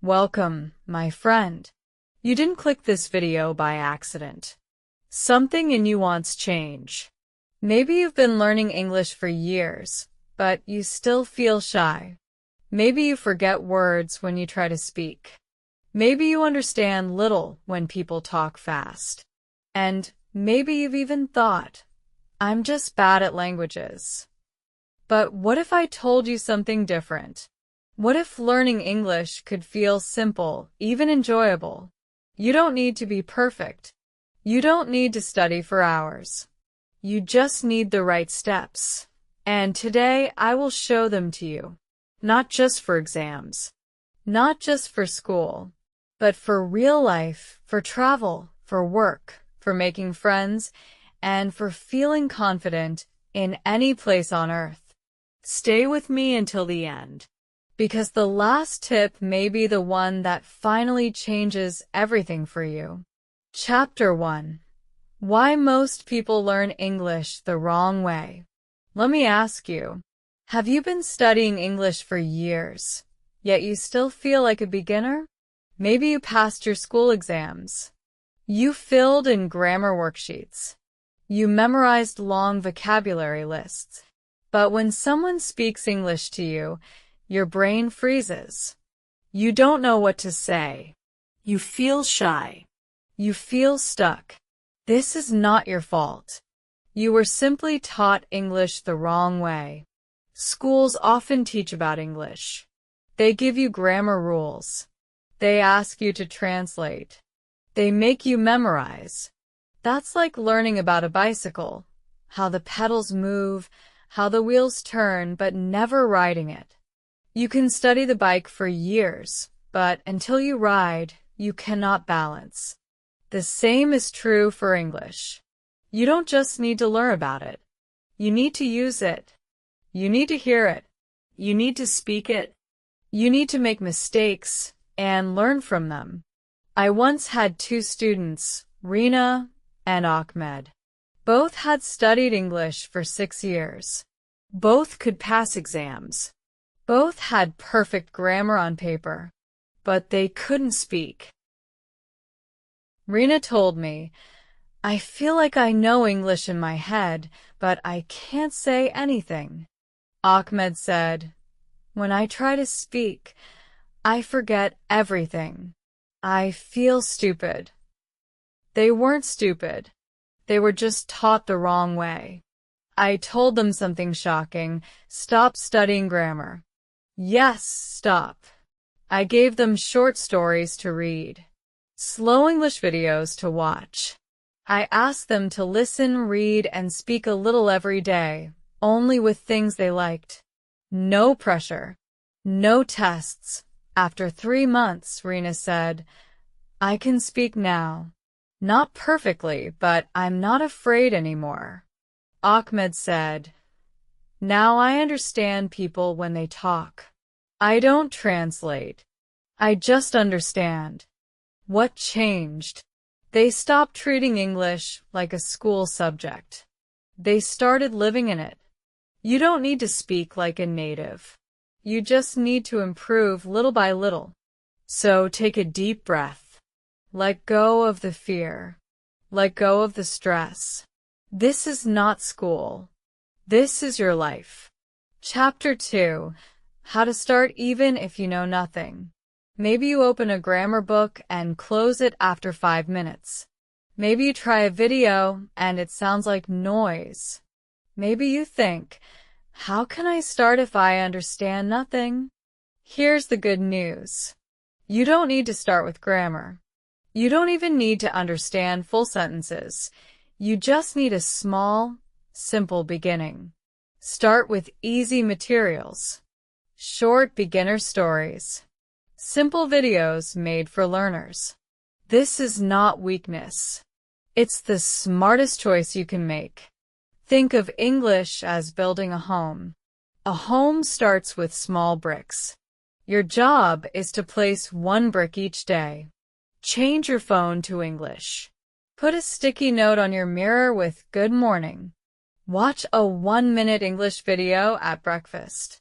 Welcome, my friend. You didn't click this video by accident. Something in you wants change. Maybe you've been learning English for years, but you still feel shy. Maybe you forget words when you try to speak. Maybe you understand little when people talk fast. And maybe you've even thought, I'm just bad at languages. But what if I told you something different? What if learning English could feel simple, even enjoyable? You don't need to be perfect. You don't need to study for hours. You just need the right steps. And today I will show them to you. Not just for exams. Not just for school. But for real life, for travel, for work, for making friends, and for feeling confident in any place on earth. Stay with me until the end. Because the last tip may be the one that finally changes everything for you. Chapter 1. Why most people learn English the wrong way. Let me ask you, have you been studying English for years, yet you still feel like a beginner? Maybe you passed your school exams. You filled in grammar worksheets. You memorized long vocabulary lists. But when someone speaks English to you, your brain freezes. You don't know what to say. You feel shy. You feel stuck. This is not your fault. You were simply taught English the wrong way. Schools often teach about English. They give you grammar rules. They ask you to translate. They make you memorize. That's like learning about a bicycle, how the pedals move, how the wheels turn, but never riding it. You can study the bike for years, but until you ride, you cannot balance. The same is true for English. You don't just need to learn about it. You need to use it. You need to hear it. You need to speak it. You need to make mistakes and learn from them. I once had two students, Rina and Ahmed. Both had studied English for 6 years. Both could pass exams. Both had perfect grammar on paper, but they couldn't speak. Rina told me, I feel like I know English in my head, but I can't say anything. Ahmed said, when I try to speak, I forget everything. I feel stupid. They weren't stupid. They were just taught the wrong way. I told them something shocking. Stop studying grammar. Yes, stop. I gave them short stories to read, slow English videos to watch. I asked them to listen, read, and speak a little every day, only with things they liked. No pressure. No tests. After 3 months, Rina said, I can speak now. Not perfectly, but I'm not afraid anymore. Ahmed said, now I understand people when they talk. I don't translate. I just understand. What changed? They stopped treating English like a school subject. They started living in it. You don't need to speak like a native. You just need to improve little by little. So take a deep breath. Let go of the fear. Let go of the stress. This is not school. This is your life. Chapter 2. How to start even if you know nothing. Maybe you open a grammar book and close it after 5 minutes. Maybe you try a video and it sounds like noise. Maybe you think, how can I start if I understand nothing? Here's the good news. You don't need to start with grammar. You don't even need to understand full sentences. You just need a small, simple beginning. Start with easy materials. Short beginner stories. Simple videos made for learners. This is not weakness. It's the smartest choice you can make. Think of English as building a home. A home starts with small bricks. Your job is to place 1 brick each day. Change your phone to English. Put a sticky note on your mirror with good morning. Watch a 1-minute English video at breakfast.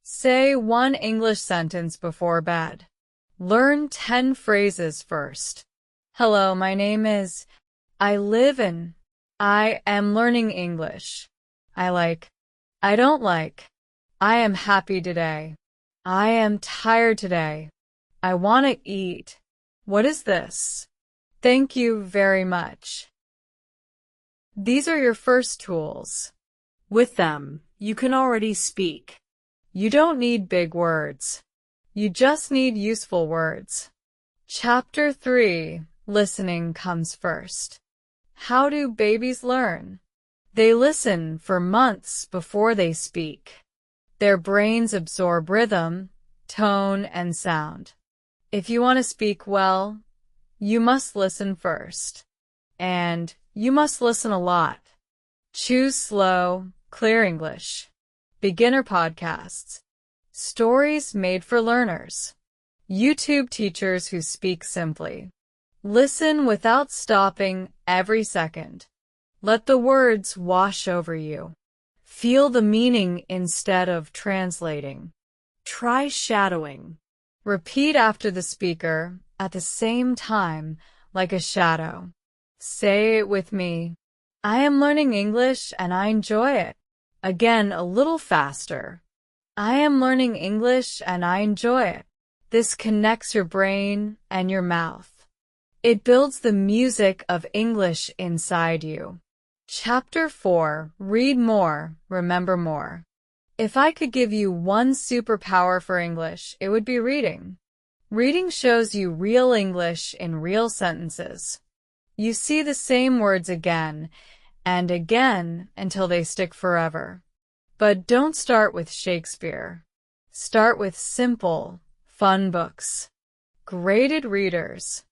Say 1 English sentence before bed. Learn 10 phrases first. Hello, my name is. I live in. I am learning English. I like. I don't like. I am happy today. I am tired today. I want to eat. What is this? Thank you very much. These are your first tools. With them, you can already speak. You don't need big words. You just need useful words. Chapter 3. Listening comes first. How do babies learn? They listen for months before they speak. Their brains absorb rhythm, tone, and sound. If you want to speak well, you must listen first. And you must listen a lot. Choose slow, clear English. Beginner podcasts. Stories made for learners. YouTube teachers who speak simply. Listen without stopping every second. Let the words wash over you. Feel the meaning instead of translating. Try shadowing. Repeat after the speaker at the same time like a shadow. Say it with me. I am learning English and I enjoy it. Again, a little faster. I am learning English and I enjoy it. This connects your brain and your mouth. It builds the music of English inside you. Chapter 4. Read more, remember more. If I could give you one superpower for English, it would be reading. Reading shows you real English in real sentences. You see the same words again and again until they stick forever. But don't start with Shakespeare. Start with simple, fun books. Graded readers.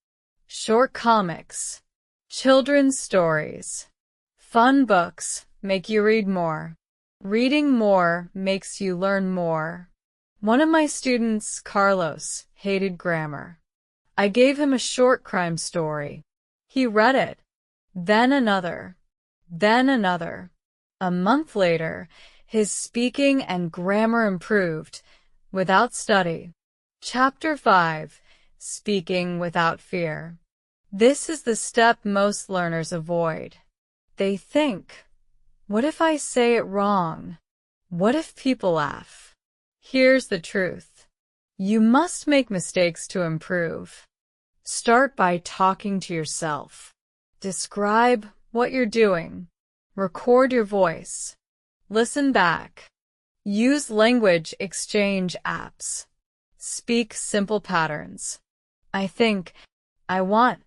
Short comics. Children's stories. Fun books make you read more. Reading more makes you learn more. One of my students, Carlos, hated grammar. I gave him a short crime story. He read it. Then another. Then another. A month later, his speaking and grammar improved without study. Chapter 5. Speaking without fear. This is the step most learners avoid. They think, what if I say it wrong? What if people laugh? Here's the truth. You must make mistakes to improve. Start by talking to yourself. Describe what you're doing. Record your voice. Listen back. Use language exchange apps. Speak simple patterns. I think. I want.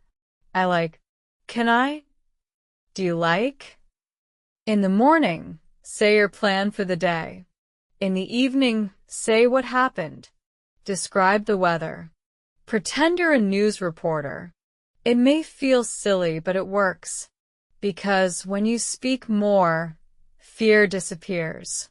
I like. Can I? Do you like? In the morning, say your plan for the day. In the evening, say what happened. Describe the weather. Pretend you're a news reporter. It may feel silly, but it works. Because when you speak more, fear disappears.